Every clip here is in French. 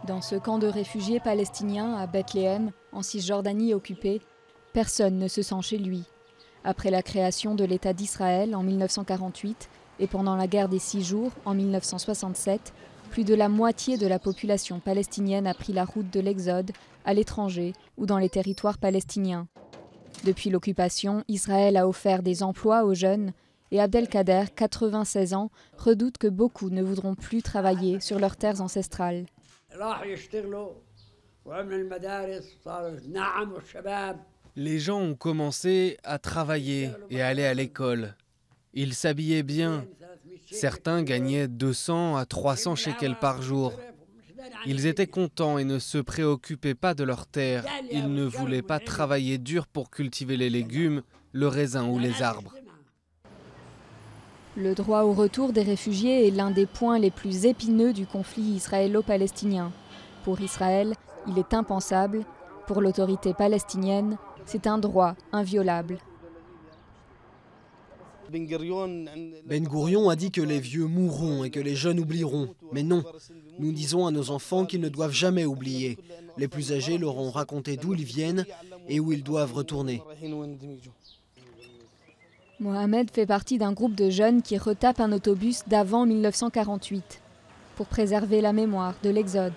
Dans ce camp de réfugiés palestiniens à Bethléem, en Cisjordanie occupée, personne ne se sent chez lui. Après la création de l'État d'Israël en 1948 et pendant la guerre des 6 jours en 1967, plus de la moitié de la population palestinienne a pris la route de l'exode à l'étranger ou dans les territoires palestiniens. Depuis l'occupation, Israël a offert des emplois aux jeunes et Abdelkader, 96 ans, redoute que beaucoup ne voudront plus travailler sur leurs terres ancestrales. Les gens ont commencé à travailler et à aller à l'école. Ils s'habillaient bien. Certains gagnaient 200 à 300 shekels par jour. Ils étaient contents et ne se préoccupaient pas de leurs terres. Ils ne voulaient pas travailler dur pour cultiver les légumes, le raisin ou les arbres. Le droit au retour des réfugiés est l'un des points les plus épineux du conflit israélo-palestinien. Pour Israël, il est impensable. Pour l'autorité palestinienne, c'est un droit inviolable. Ben Gourion a dit que les vieux mourront et que les jeunes oublieront. Mais non, nous disons à nos enfants qu'ils ne doivent jamais oublier. Les plus âgés leur ont raconté d'où ils viennent et où ils doivent retourner. Mohamed fait partie d'un groupe de jeunes qui retapent un autobus d'avant 1948 pour préserver la mémoire de l'exode.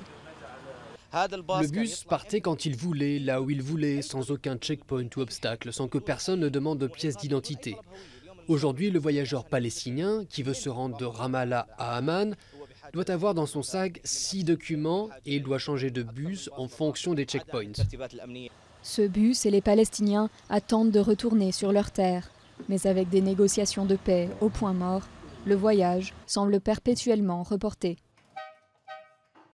Le bus partait quand il voulait, là où il voulait, sans aucun checkpoint ou obstacle, sans que personne ne demande de pièce d'identité. Aujourd'hui, le voyageur palestinien qui veut se rendre de Ramallah à Amman doit avoir dans son sac 6 documents et il doit changer de bus en fonction des checkpoints. Ce bus et les Palestiniens attendent de retourner sur leur terre. Mais avec des négociations de paix au point mort, le voyage semble perpétuellement reporté.